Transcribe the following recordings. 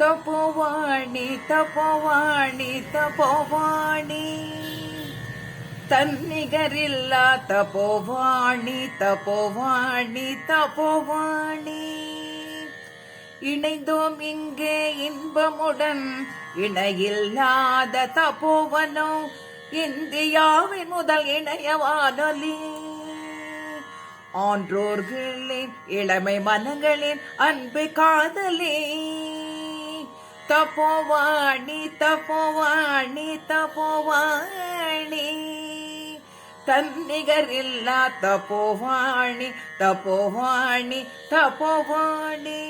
தபோவாணி தபோவாணி தபோவாணி தன்னிகரில்லா தபோவாணி தபோவாணி தபோவாணி இணைந்தோம் இங்கே இன்பமுடன் இணையில்லாத தபோவனோ இந்தியாவின் முதல் இணைய வானொலி. ஆன்றோர்களின் இளமை மனங்களின் அன்பு காதலே தபோவாணி தபோவாணி தபோவாணி தன்னிகரில்லா தபோவாணி தபோவாணி தபோவாணி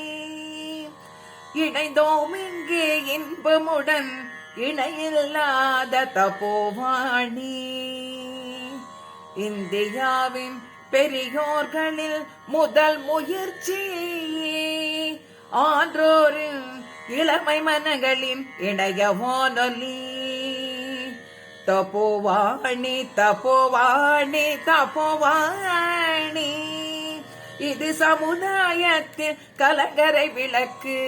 இணைந்தோம் இங்கே இன்பமுடன் இணையில்லாத தபோவாணி இந்தியாவின் பெரியோர்களில் முதல் முயற்சி ஆன்றோரின் இளமை மனங்களின் இணைய வானொலி. தபோவாணி தபோவாணி தபோவாணி இது சமுதாயத்தின் கலங்கரை விளக்கு,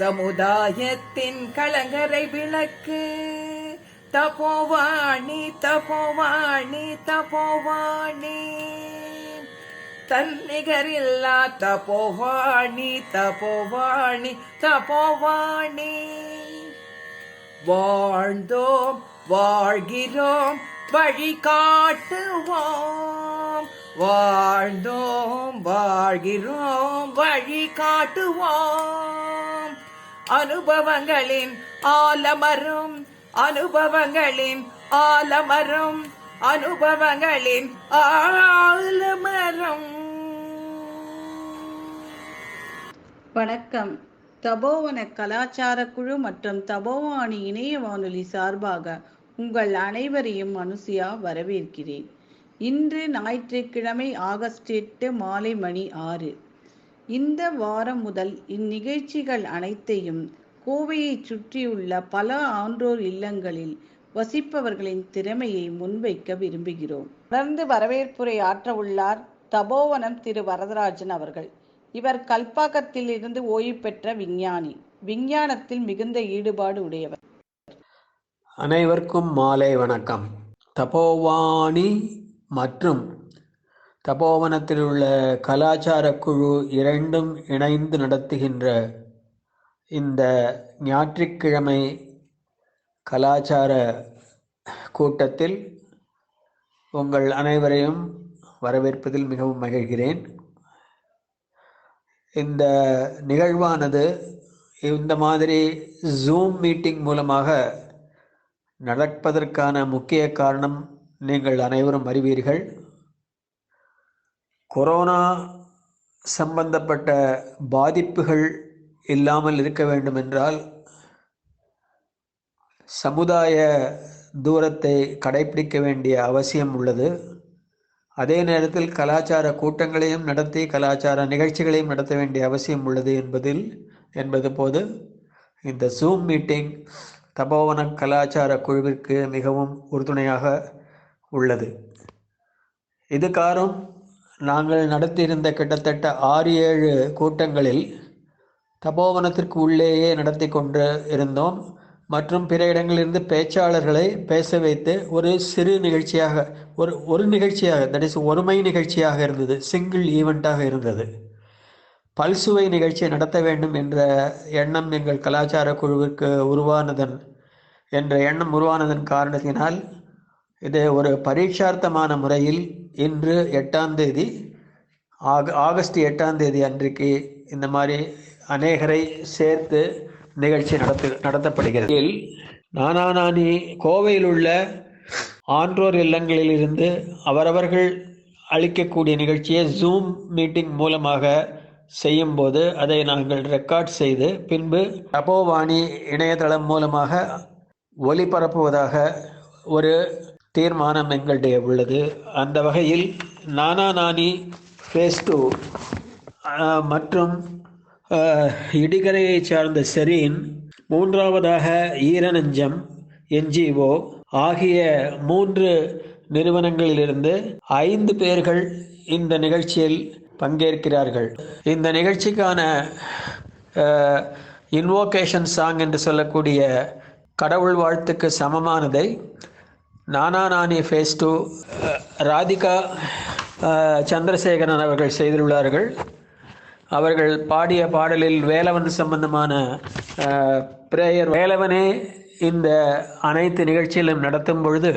சமுதாயத்தின் கலங்கரை விளக்கு. தபோவாணி தபோவாணி தபோவாணி தன்னிகரில்லா தபோவாணி தபோவாணி தபோவாணி வாழ்ந்தோம் வாழ்கிறோம் வழிகாட்டுவோம், வாழ்ந்தோம் வாழ்கிறோம் வழிகாட்டுவோம். அனுபவங்களின் ஆலமரம், அனுபவங்களின் ஆலமரம், அனுபவங்களின் ஆலமரம். வணக்கம். தபோவன கலாச்சார குழு மற்றும் தபோவாணி இணைய வானொலி சார்பாக உங்கள் அனைவரையும் அனுசியா வரவேற்கிறேன். இன்று ஞாயிற்றுக்கிழமை ஆகஸ்ட் 8 மாலை மணி 6. இந்த வாரம் முதல் இந்நிகழ்ச்சிகள் அனைத்தையும் கோவையை சுற்றியுள்ள பல ஆன்றோர் இல்லங்களில் வசிப்பவர்களின் திறமையை முன்வைக்க விரும்புகிறோம். தொடர்ந்து வரவேற்புரை ஆற்ற உள்ளார் தபோவனம் திரு வரதராஜன் அவர்கள். இவர் கல்பாக்கத்தில் இருந்து ஓய்வு பெற்ற விஞ்ஞானி, விஞ்ஞானத்தில் மிகுந்த ஈடுபாடு உடையவர். அனைவருக்கும் மாலை வணக்கம். தபோவாணி மற்றும் தபோவனத்தில் உள்ள கலாச்சார குழு இரண்டும் இணைந்து நடத்துகின்ற இந்த ஞாயிற்றுக்கிழமை கலாச்சார கூட்டத்தில் உங்கள் அனைவரையும் வரவேற்பதில் மிகவும் மகிழ்கிறேன். இந்த நிகழ்வானது இந்த மாதிரி ஜூம் மீட்டிங் மூலமாக நடப்பதற்கான முக்கிய காரணம் நீங்கள் அனைவரும் அறிவீர்கள். கொரோனா சம்பந்தப்பட்ட பாதிப்புகள் இல்லாமல் இருக்க வேண்டும் என்றால் சமுதாய தூரத்தை கடைபிடிக்க வேண்டிய அவசியம் உள்ளது. அதே நேரத்தில் கலாச்சார கூட்டங்களையும் நடத்தி கலாச்சார நிகழ்ச்சிகளையும் நடத்த வேண்டிய அவசியம் உள்ளது என்பது போது இந்த ஜூம் மீட்டிங் தபோவன கலாச்சார குழுவிற்கு மிகவும் உறுதுணையாக உள்ளது. இதுகாரும் நாங்கள் நடத்தியிருந்த கிட்டத்தட்ட 6-7 கூட்டங்களில் தபோவனத்திற்கு உள்ளேயே நடத்தி கொண்டு இருந்தோம் மற்றும் பிற இடங்களிலிருந்து பேச்சாளர்களை பேச வைத்து ஒரு சிறு நிகழ்ச்சியாக ஒரு நிகழ்ச்சியாக, தட் இஸ் ஒருமை நிகழ்ச்சியாக இருந்தது, சிங்கிள் ஈவெண்ட்டாக இருந்தது. பல்சுவை நிகழ்ச்சியை நடத்த வேண்டும் என்ற எண்ணம் எங்கள் கலாச்சார குழுவிற்கு உருவானதன் காரணத்தினால் இது ஒரு பரீட்சார்த்தமான முறையில் இன்று 8ஆம் தேதி ஆகஸ்ட் 8ஆம் தேதி அன்றைக்கு இந்த மாதிரி அநேகரை சேர்த்து நிகழ்ச்சி நடத்தப்படுகிறது. நானா நானி கோவையில் உள்ள ஆன்றோர் இல்லங்களில் இருந்து அவரவர்கள் அளிக்கக்கூடிய நிகழ்ச்சியை ஜூம் மீட்டிங் மூலமாக செய்யும் போது அதை நாங்கள் ரெக்கார்ட் செய்து பின்பு தபோவாணி இணையதளம் மூலமாக ஒளிபரப்புவதாக ஒரு தீர்மானம் எங்களுடைய உள்ளது. அந்த வகையில் நானா நானி ஃபேஸ் 2 மற்றும் இடிகரையை சார்ந்த செரீன், மூன்றாவதாக ஈரநஞ்சம் NGO ஆகிய 3 நிறுவனங்களிலிருந்து 5 பேர்கள் இந்த நிகழ்ச்சியில் பங்கேற்கிறார்கள். இந்த நிகழ்ச்சிக்கான இன்வோகேஷன் சாங் என்று சொல்லக்கூடிய கடவுள் வாழ்த்துக்கு சமமானதை நானா நானி ஃபேஸ் 2 ராதிகா சந்திரசேகரன் அவர்கள் செய்துள்ளார்கள். அவர்கள் பாடிய பாடலில் வேலவன் சம்பந்தமான பிரேயர், வேலவனே இந்த அனைத்து நிகழ்ச்சியிலும் நடத்தும் பொழுது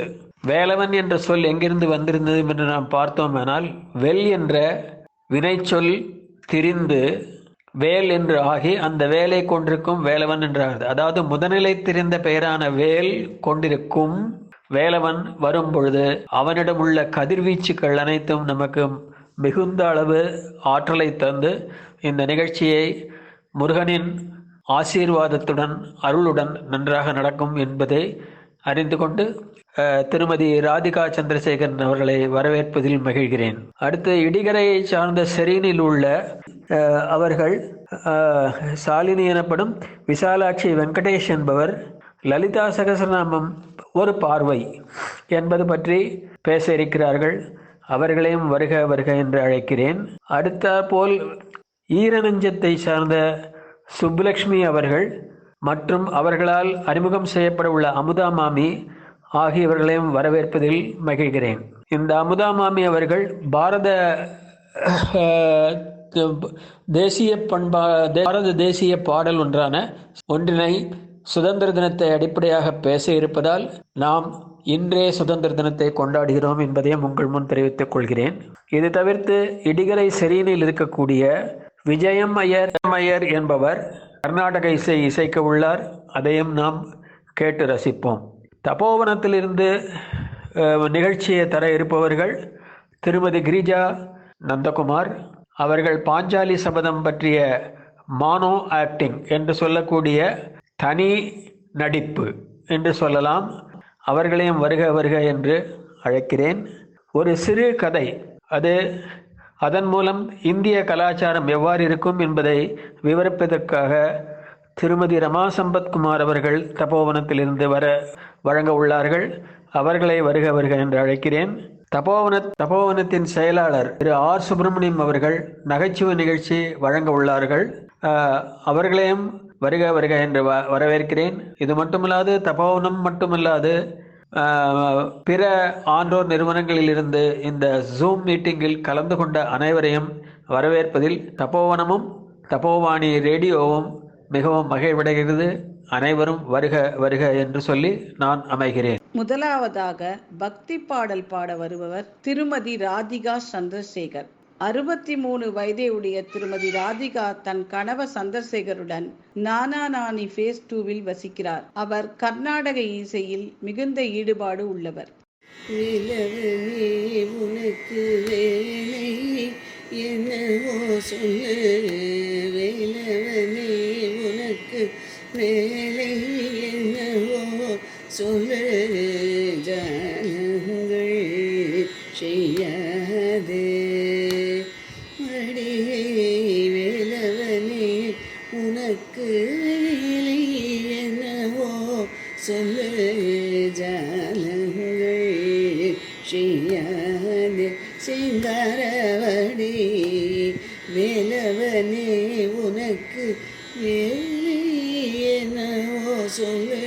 வேலவன் என்ற சொல் எங்கிருந்து வந்திருந்தது என்று நாம் பார்த்தோமானால், வெல் என்ற வினைச்சொல் திரிந்து வேல் என்று ஆகி அந்த வேலை கொண்டிருக்கும் வேலவன் என்றாகிறது. அதாவது முதநிலை திரிந்த பெயரான வேல் கொண்டிருக்கும் வேலவன் வரும் பொழுது அவனிடம் உள்ள கதிர்வீச்சுக்கள் அனைத்தும் நமக்கு மிகுந்த அளவு ஆற்றலை தந்து இந்த நிகழ்ச்சியை முருகனின் ஆசீர்வாதத்துடன் அருளுடன் நன்றாக நடக்கும் என்பதை அறிந்து கொண்டு திருமதி ராதிகா சந்திரசேகரன் அவர்களை வரவேற்பதில் மகிழ்கிறேன். அடுத்து இடிகரையை சார்ந்த செரீனில் உள்ள அவர்கள் சாலினி எனப்படும் விசாலாட்சி வெங்கடேஷ் என்பவர் லலிதா சகசரநாமம் ஒரு பார்வை என்பது பற்றி பேச இருக்கிறார்கள். அவர்களையும் வருக வருக என்று அழைக்கிறேன். அடுத்த போல் ஈரநெஞ்சத்தை சார்ந்த சுப்புலட்சுமி அவர்கள் மற்றும் அவர்களால் அறிமுகம் செய்யப்பட உள்ள அமுதா மாமி ஆகியவர்களையும் வரவேற்பதில் மகிழ்கிறேன். இந்த அமுதா மாமி அவர்கள் பாரத தேசிய பாடல் ஒன்றினை சுதந்திர தினத்தை அடிப்படையாக பேச இருப்பதால் நாம் இன்றே சுதந்திர தினத்தை கொண்டாடுகிறோம் என்பதையும் உங்கள் முன் தெரிவித்துக் கொள்கிறேன். இது தவிர்த்து இடிகரை செரீனில் இருக்கக்கூடிய விஜயம் ஐயர் என்பவர் கர்நாடக இசைக்க உள்ளார். அதையும் நாம் கேட்டு ரசிப்போம். தபோவனத்திலிருந்து நிகழ்ச்சியை தர இருப்பவர்கள் திருமதி கிரிஜா நந்தகுமார். அவர்கள் பாஞ்சாலி சபதம் பற்றிய மானோ ஆக்டிங் என்று சொல்லக்கூடிய தனி நடிப்பு என்று சொல்லலாம். அவர்களையும் வருக வருக என்று அழைக்கிறேன். ஒரு சிறு கதை, அதன் மூலம் இந்திய கலாச்சாரம் எவ்வாறு இருக்கும் என்பதை விவரிப்பதற்காக திருமதி ரமா சம்பத்குமார் அவர்கள் தபோவனத்திலிருந்து வழங்க உள்ளார்கள். அவர்களை வருக வருக என்று அழைக்கிறேன். தபோவனத்தின் செயலாளர் திரு ஆர் சுப்பிரமணியம் அவர்கள் நகைச்சுவை நிகழ்ச்சி வழங்க உள்ளார்கள். அவர்களையும் வருக வருக என்று வரவேற்கிறேன். இது மட்டுமல்லாது தபோவனம் மட்டுமல்லாது பிற ஆன்றோர் நிறுவனங்களில் இருந்து இந்த ஜூம் மீட்டிங்கில் கலந்து கொண்ட அனைவரையும் வரவேற்பதில் தபோவனமும் தபோவாணி ரேடியோவும் மிகவும் மகிழ்வடைகிறது. அனைவரும் வருக வருக என்று சொல்லி நான் அமைகிறேன். முதலாவதாக பக்தி பாடல் பாட வருபவர் திருமதி ராதிகா சந்திரசேகர். 63 வயதே உடைய திருமதி ராதிகா தன் கணவர் சந்திரசேகருடன் நானா நானி ஃபேஸ் 2 வசிக்கிறார். அவர் கர்நாடக இசையில் மிகுந்த ஈடுபாடு உள்ளவர். உனக்கு வேலை என்னவோ சொல்லு, வேலவனே உனக்கு வேலை என்னவோ சொல்லு, ஜனங்கள் செய்யாதே மடியை, வேலவனே உனக்கு வேலை என்னவோ சொல்லு, ஜனங்கள் செய்யாதே சிங்காரவடி, வேலவனே உனக்கு வேலை என்னவோ சொல்லு,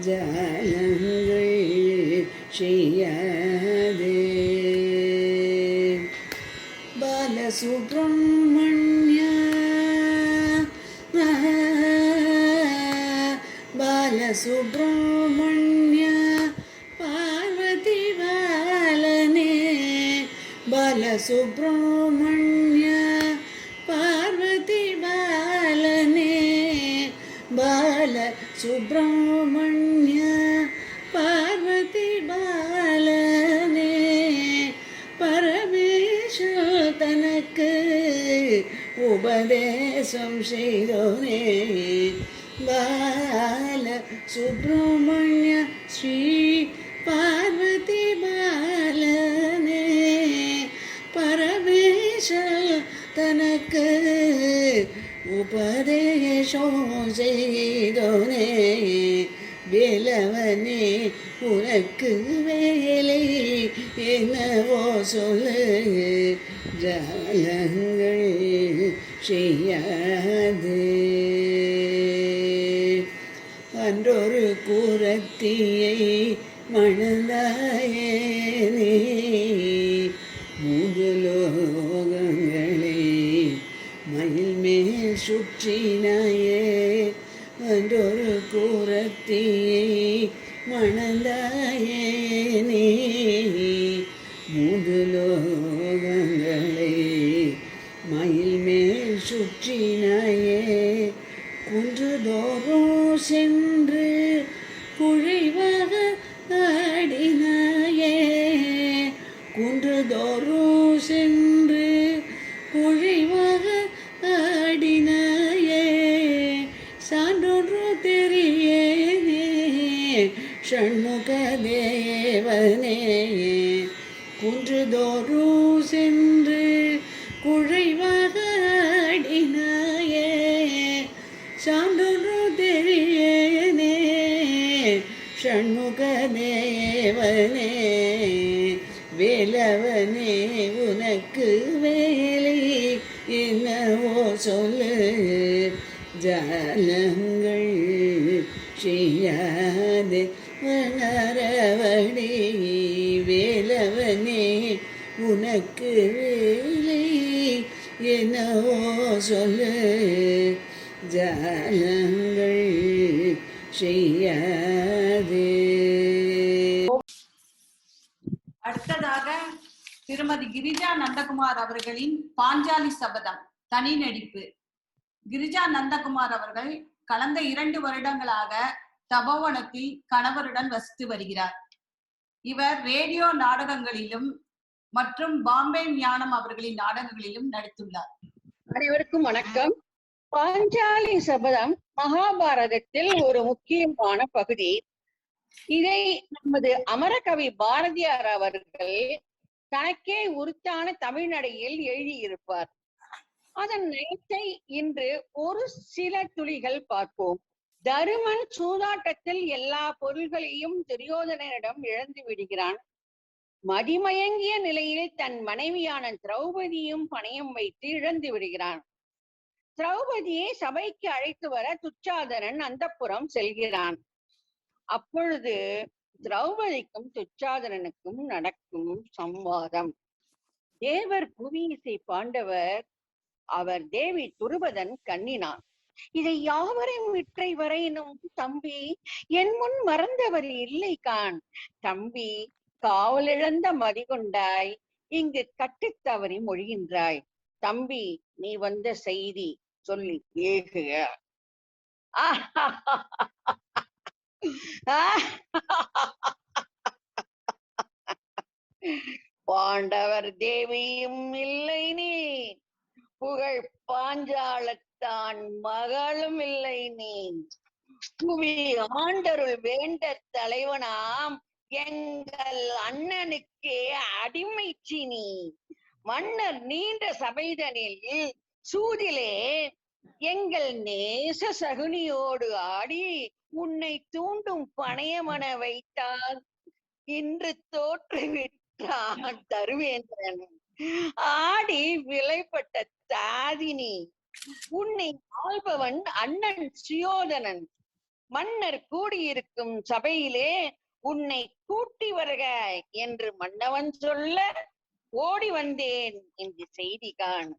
ஜாலங்கள் செய்யாதே. பாலசுப்ரமணிய பாலசுப்ரமணிய பார்வதி பாலனே, பாலசுப்ரமணிய பார்வதி பாலனே, பாலசுப்ரமணிய பார்வதி பாலனே, பரமேஸ்வர தனக்கு உபதேசம் செய்தோனே, பாலசுப்ரமணிய ஸ்ரீ பார்வதி பாலனே, பரமேஸ்வர தனக்கு உபதேசம் செய்தோனே, வேலவனே உனக்கு வேலை என்னவோ சொல்லு, ஜாலங்கள் செய்யாது. அன்றொரு கூரத்தியை மணந்தாயே நீ, மூன்று லோகங்களை மயில் மேல் சுற்றினாயே. அன்றொரு கூரத்தியை மணந்தாயே நீ, மூன்று லோகங்களை மயில் மேல் சுற்றினாயே. குன்றுதோறும் சென்று குழைவாக ஆடினாயே. குன்றுதோறும் சென்று குழைவாக ஆடினாயே. சான்றொன்று தெரியேனே ஷண்முக தேவனே. குன்றுதோறும் சென்று குழைவாக ஆடினாயே. சான்றொன்று தெரியேனே ஷண்முக தேவனே. வேலவனே உனக்கு வேலை என்னவோ சொல்லு, ஜாலங்கள் செய்யாதே வளரவடி. வேலவனே உனக்கு வேலை என்னவோ சொல்லு, ஜாலங்கள் செய்யாதே. அடுத்ததாக திருமதி கிரிஜா நந்தகுமார் அவர்களின் பாஞ்சாலி சபதம் தனி நடிப்பு. கிரிஜா நந்தகுமார் அவர்கள் கடந்த 2 வருடங்களாக தபோவனத்தில் கணவருடன் வசித்து வருகிறார். இவர் ரேடியோ நாடகங்களிலும் மற்றும் பாம்பே ஞானம் அவர்களின் நாடகங்களிலும் நடித்துள்ளார். அனைவருக்கும் வணக்கம். பாஞ்சாலி சபதம் மகாபாரதத்தில் ஒரு முக்கியமான பகுதி. இதை நமது அமரகவி பாரதியார் அவர்கள் தனக்கே உரித்தான தமிழ்நடையில் எழுதியிருப்பார். அதன் நயத்தை இன்று ஒரு சில துளிகள் பார்ப்போம். தருமன் சூதாட்டத்தில் எல்லா பொருள்களையும் துரியோதனனிடம் இழந்து விடுகிறான். மதிமயங்கிய நிலையில் தன் மனைவியான திரௌபதியும் பணயம் வைத்து இழந்து விடுகிறான். திரௌபதியை சபைக்கு அழைத்து வர துச்சாதனன் அந்தப்புறம் செல்கிறான். அப்பொழுது திரௌபதிக்கும் துச்சாதனனுக்கும் நடக்கும் சம்வாதம். தேவர் புவியிசை பாண்டவர், அவர் தேவி துருபதன் கண்ணினான். இதை யாவரையும் இற்றை வரையினும் தம்பி என் முன் மறந்தவர் இல்லை கான். தம்பி காவலிழந்த மதிகொண்டாய், இங்கு கட்டுத்தவறி மொழிகின்றாய். தம்பி நீ வந்த செய்தி சொல்லி ஏகுக. பாண்டவர் தேவியும் இல்லை நீ, புகழ் பாஞ்சாலத்தான் மகளும் இல்லை நீ. புவி ஆண்டருள் வேண்ட தலைவனாம் எங்கள் அண்ணனுக்கே அடிமை சீனி. மன்னர் நீண்ட சபைதனில் சூதிலே எங்கள் நேச சகுனியோடு ஆடி உன்னை தூண்டும் பணையமன வைத்தான். இன்று தோற்றுவிட்டான் தருவேந்திரன். ஆடி விலைப்பட்ட தாதினி, உன்னை ஆள்பவன் அண்ணன் சுயோதனன். மன்னர் கூடியிருக்கும் சபையிலே உன்னை கூட்டி வருக என்று மன்னவன் சொல்ல ஓடி வந்தேன் என்று செய்தி காண்.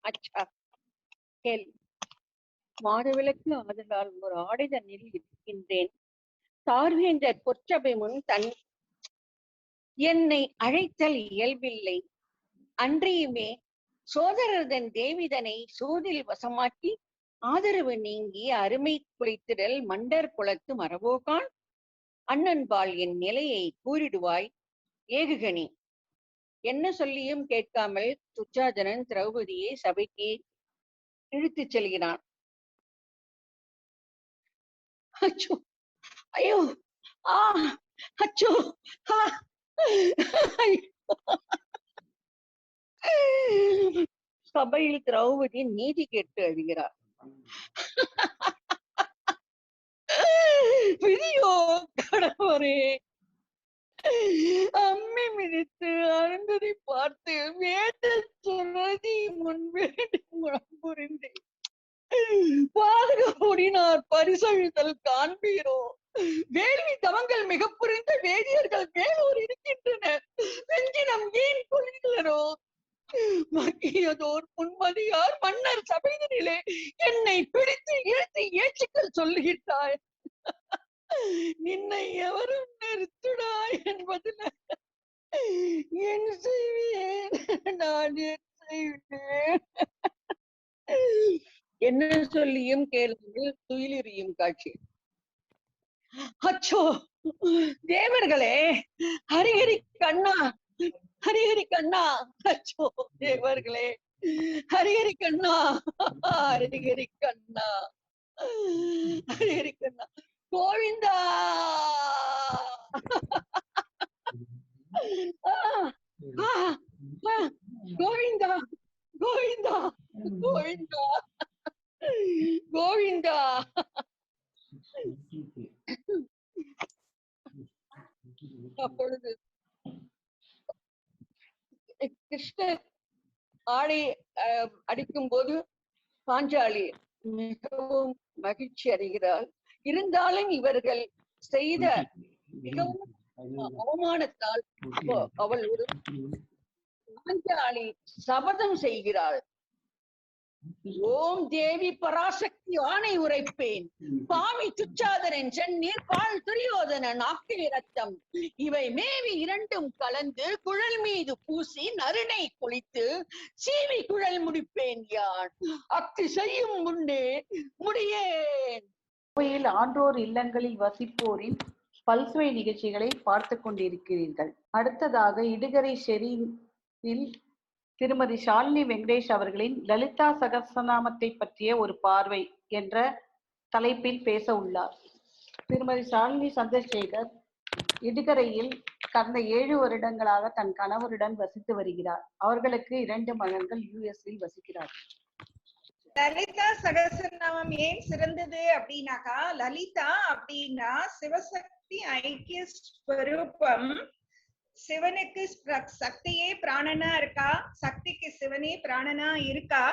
அச்சா கேள். மாதவிலக்கு ஆதலால் ஒரு ஆடைதனில் இருக்கின்றேன். தார்வேந்தர் பொற்சபை முன் என்னை அழைத்தல் இயல்பில்லை. அன்றியுமே சோதரதன் தேவிதனை சூதில் வசமாக்கி ஆதரவு நீங்கி அருமை குளித்திடல் மண்டர் குலத்து மரபோகான். அண்ணன்பால் என் நிலையை கூறிடுவாய் ஏகுகனி. என்ன சொல்லியும் கேட்காமல் துச்சாதனன் திரௌபதியை சபைக்கு இழுத்துச் செல்கிறான். அச்சோ, ஐயோ, ஆ, அச்சோ, சபையில் திரௌபதி நீதி கேட்டு அழுகிறார். விதியோ கடவுளே, அம்மி மிதித்து அருந்ததை பார்த்து வேண்ட சொன்னதி முன் வேண்டும் குணம் புரிந்தேன். பாதுகாப்போடினார் பரிசழித்தல் காண்பீரோ. வேள்வி தவங்கள் மிக புரிந்த வேதியர்கள் மேலோர் இருக்கின்றனர். வெஞ்சினம் ஏன் கொள்கிறோ? மக்கியதோர் முன்மதியார் மன்னர் சபையினிலே என்னை பிடித்து இழுத்து ஏச்சுக்கள் சொல்லுகின்றாய். நின்னை எவரும் நிறுத்துடாய் என்பதில் என் செய்வேன், நான் என் செய்வேன். என்ன சொல்லியும் கேளாமல் துயிலெறியும் காட்சி. அச்சோ தேவர்களே, ஹரிஹரி கண்ணா, ஹரிஹரி கண்ணா, அச்சோ தேவர்களே, ஹரிஹரி கண்ணா, ஹரிஹரி கண்ணா, ஹரிஹரி கண்ணா, கோவிந்தா. கோவிந்தா, கோவிந்தா, கோவிந்தா, கோவிந்தா. அப்பொழுது கிருஷ்ணர் ஆடை அடிக்கும் போது பாஞ்சாலி மிகவும் மகிழ்ச்சி அடைகிறாள். இருந்தாலும் இவர்கள் செய்த மிகவும் அவமானத்தால் அவள் ஒரு பாஞ்சாலி சபதம் செய்கிறாள். ஓம் தேவி பராசக்தி ஆணை உரைப்பேன், பாவி துச்சாதனன் செந்நீர் பால் துரியோதனன் ஆக்கிய ரத்தம் இவை மேவி இரண்டும் கலந்து குழல் மீது பூசி நறுனை குளித்து சீவி குழல் முடிப்பேன் யான். அக்தி செய்யும் முன்னே முடியேன். கோவையில் ஆன்றோர் இல்லங்களில் வசிப்போரின் பல்சுவை நிகழ்ச்சிகளை பார்த்து கொண்டிருக்கிறீர்கள். அடுத்ததாக இடுகரை ஷெரீஃபில் திருமதி ஷாலினி வெங்கடேஷ் அவர்களின் லலிதா சகஸ்ரநாமத்தை பற்றிய ஒரு பார்வை என்ற தலைப்பில் பேச உள்ளார். திருமதி ஷாலினி சந்திரசேகர் இடுகரையில் கடந்த 7 வருடங்களாக தன் கணவருடன் வசித்து வருகிறார். அவர்களுக்கு 2 மகன்கள் யுஎஸ்இல் வசிக்கிறார்கள். லலிதா சகஸ்ரநாமம் ஏன் சிறந்தது அப்படின்னாக்கா, லலிதா அப்படின்னா சிவசக்தி ஐக்கிய ஸ்வரூபம். சிவனுக்கு சக்தியே பிராணனா இருக்கா, சக்திக்கு சிவனே பிராணனா இருக்கா.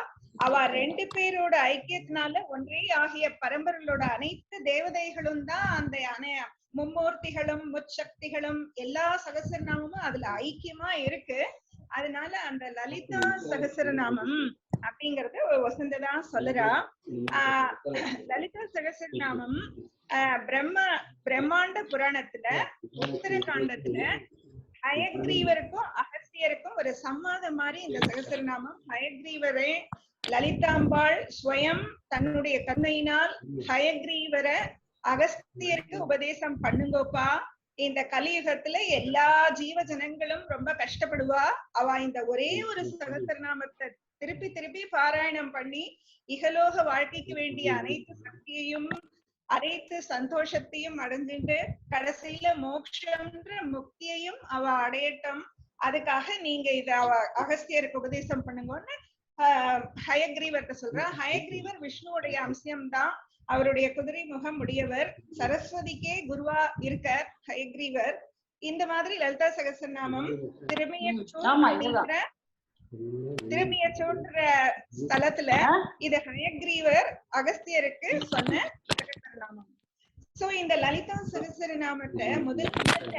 அவ 2 பேரோட ஐக்கியத்தினால ஒன்றே ஆகிய பரம்பொருளோட அனைத்து தேவதைகளும் தான் அந்த மும்மூர்த்திகளும் முச்சக்திகளும் எல்லா சகஸ்ரநாமமும் அதுல ஐக்கியமா இருக்கு. அதனால அந்த லலிதா சகஸ்ரநாமம் அப்படிங்கறது வசந்ததான் சொல்லுறா. லலிதா சகஸ்ரநாமம் பிரம்மாண்ட புராணத்துல உத்தரகாண்டத்துல ஹயக்ரீவருக்கும் அகஸ்தியருக்கும் ஒரு சம்மாதம் மாதிரி இந்த சகஸ்ரநாமம். ஹயக்ரீவரே லலிதாம்பாள் ஸ்வயம் தன்னுடைய கருணையினால் ஹயக்ரீவரை அகஸ்தியருக்கு உபதேசம் பண்ணுங்கோப்பா. இந்த கலியுகத்துல எல்லா ஜீவ ஜனங்களும் ரொம்ப கஷ்டப்படுவா. அவ இந்த ஒரே ஒரு சகஸ்ரநாமத்தை திருப்பி திருப்பி பாராயணம் பண்ணி இகலோக வாழ்க்கைக்கு வேண்டிய அனைத்து சக்தியையும் அனைத்து சந்தோஷத்தையும் அடைஞ்சிட்டு கடைசியில மோட்சம்ன்ற முக்தியையும் அவ அடையட்டும். அதுக்காக நீங்க இத அவ அகஸ்தியருக்கு உபதேசம் பண்ணுங்கன்னு ஹயக்ரீவர்கிட்ட சொல்றா. ஹயக்ரீவர் விஷ்ணுவோடைய அம்சம்தான். அவருடைய குதிரை முகம் உடையவர். சரஸ்வதிக்கே குருவா இருக்கார் ஹயக்ரீவர். இந்த மாதிரி லலிதா சகஸ்ரநாமம் திருமியச்சோன்ற ஸ்தலத்துல இது ஹயக்ரீவர் அகஸ்தியருக்கு சொன்ன சகஸ்ரநாமம். சோ இந்த லலிதா சகஸ்ரநாமத்தை முதல்ல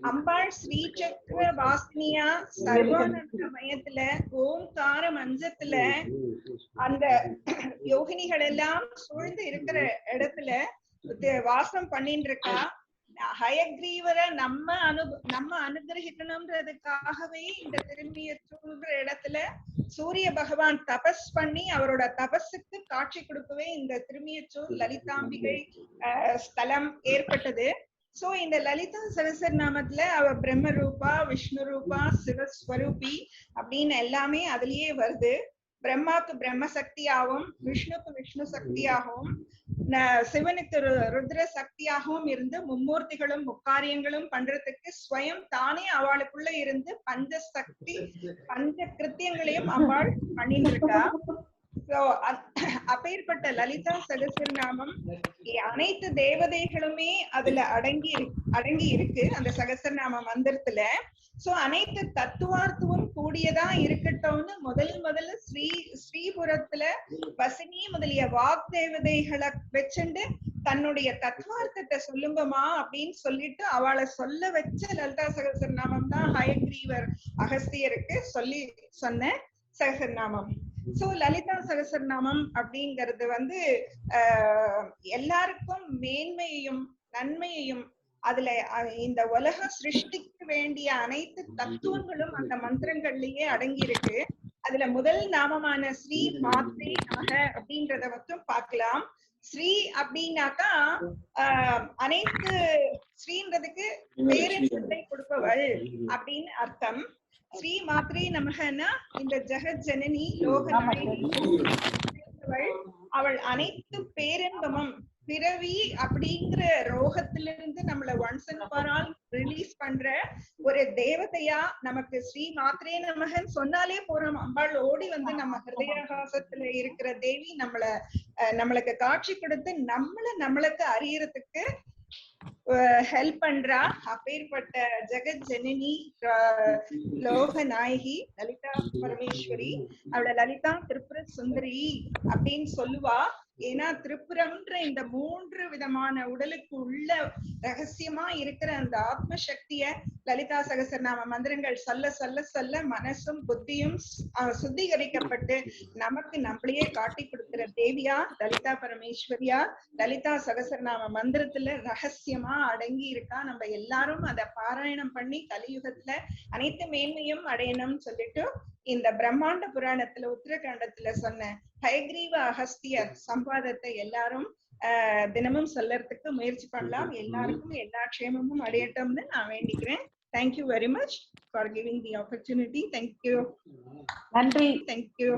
அம்பாள் ஸ்ரீசக்கர வாசினியா சர்வானந்த மயத்துல ஓம்கார மஞ்சத்துல அந்த யோகினிகள் எல்லாம் சூழ்ந்து இருக்கிற இடத்துல வாசம் பண்ணிட்டு இருக்கா. ஹயக்ரீவரை நம்ம அனுகிரகிக்கணும்ன்றதுக்காகவே இந்த திரும்பியச்சூழ்ற இடத்துல சூரிய பகவான் தபஸ் பண்ணி அவரோட தபஸுக்கு காட்சி கொடுக்கவே இந்த திரும்பியச்சூர் லலிதாம்பிகை ஸ்தலம் ஏற்பட்டது. சோ இந்த லலிதா சகஸ்ரநாமத்துல அவ பிரம்ம ரூபா, விஷ்ணு ரூபா, சிவஸ்வரூபி அப்படின்னு எல்லாமே அதுலயே வருது. பிரம்மாக்கு பிரம்ம சக்தியாகவும், விஷ்ணுக்கு விஷ்ணு சக்தியாகவும், சிவனுக்கு ருத்ர சக்தியாகவும் இருந்து மும்மூர்த்திகளும் முக்காரியங்களும் பண்றதுக்கு ஸ்வயம் தானே அவளுக்குள்ள இருந்து பஞ்ச சக்தி பஞ்ச கிருத்தியங்களையும் அவள் பண்ணிட்டு இருக்கா. அப்பேற்பட்ட லலிதா சகஸ்ரநாமம் அனைத்து தேவதைகளுமே அதுல அடங்கி இருக்கு அந்த சகஸ்ரநாம மந்திரத்துல. சோ அனைத்து தத்துவார்த்தமும் கூடியதா இருக்கட்டும்னு முதல்ல ஸ்ரீபுரத்துல வசினி முதலிய வாக் தேவதைகளை வச்சுண்டு தன்னுடைய தத்துவார்த்தத்தை சொல்லுங்கம்மா அப்படின்னு சொல்லிட்டு அவளை சொல்ல வச்ச லலிதா சகஸ்ரநாமம் தான் ஹயக்ரீவர் அகஸ்தியருக்கு சொன்ன சகஸ்ரநாமம். சோ லலிதா சகஸ்ரநாமம் அப்படிங்கிறது எல்லாருக்கும் மேன்மையையும் நன்மையையும் அதுல இந்த உலக சிருஷ்டிக்கு வேண்டிய அனைத்து தத்துவங்களும் அந்த மந்திரங்கள்லயே அடங்கி இருக்கு. அதுல முதல் நாமமான ஸ்ரீ மாத்ரே நமக அப்படின்றத மட்டும் பார்க்கலாம். ஸ்ரீ அப்படின்னாக்கா அனைத்து ஸ்ரீன்றதுக்கு பேரன்பை கொடுப்பவள் அப்படின்னு அர்த்தம். ஸ்ரீ மாத்ரே நமகன்னா இந்த ஜெகத் ஜனனி லோக அவள் அனைத்து பேரன்பமும் பிறவி அப்படிங்கிற ரோகத்திலிருந்து நம்மள once and for all release பண்ற ஒரு தேவதையா நமக்கு ஸ்ரீ மாத்ரே நமகன் சொன்னாலே போறோம். அம்பாள் ஓடி நம்ம ஹிருதயாகாசத்துல இருக்கிற தேவி நம்மளுக்கு காட்சி கொடுத்து நம்மளுக்கு அறியறதுக்கு ஹெல்ப் பண்றா. அப்பேற்பட்ட ஜெகத் ஜனனி லோக நாயகி லலிதா பரமேஸ்வரி. அவளை லலிதா திரிபுர சுந்தரி அப்படின்னு சொல்லுவா. ஏன்னா திரிபுரம்ன்ற இந்த 3 விதமான உடலுக்கு உள்ள ரகசியமா இருக்கிற அந்த ஆத்ம சக்திய லலிதா சகஸ்ரநாம மந்திரங்கள் சொல்ல மனசும் புத்தியும் சுத்திகரிக்கப்பட்டு நமக்கு நம்மளையே காட்டி கொடுக்கிற தேவியா லலிதா பரமேஸ்வரியா லலிதா சகஸ்ரநாம மந்திரத்துல ரகசியமா அடங்கி இருக்கா. நம்ம எல்லாரும் அதை பாராயணம் பண்ணி கலியுகத்துல அனைத்து மேன்மையும் அடையணும்னு சொல்லிட்டு இந்த பிரம்மாண்ட புராணத்துல உத்தரகாண்டத்துல சொன்ன ஹயக்ரீவ அகஸ்தியர் சம்பாதத்தை எல்லாரும் தினமும் சொல்லறதுக்கு முயற்சி பண்ணலாம். எல்லாருக்கும் எல்லா க்ஷேமமும் அடையட்டும்னு நான் வேண்டிக்கிறேன். Thank you very much for giving the opportunity. Thank you. நன்றி. தேங்க்யூ.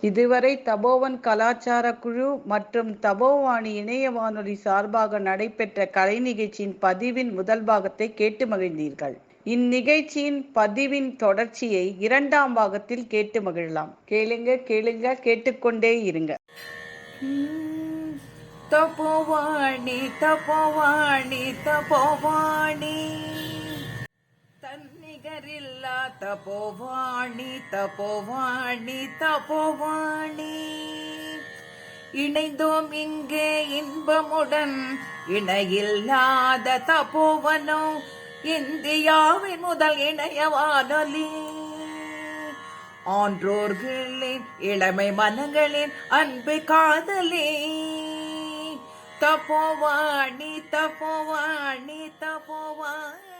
இதுவரை தபோவன் கலாச்சார குழு மற்றும் தபோவாணி இணைய வானொலி சார்பாக நடைபெற்ற கலை நிகழ்ச்சியின் பதிவின் முதல் பாகத்தை கேட்டு மகிழ்ந்தீர்கள். இந்நிகழ்ச்சியின் பதிவின் தொடர்ச்சியை 2ஆம் பாகத்தில் கேட்டு மகிழலாம். கேளுங்க கேட்டுக்கொண்டே இருங்க. தபோவாணி தபோவாணி தபோவாணி தன்னிகரில்லா தபோவாணி தபோவாணி தபோவாணி இணைந்தோம் இங்கே இன்பமுடன் இணையில்லாத தபோவனோ இந்தியாவின் முதல் இணைய வானொலி. ஆன்றோர்களின் இளமை மனங்களின் அன்பு காதலே தபோவாணி தபோவாணி தபோவாணி.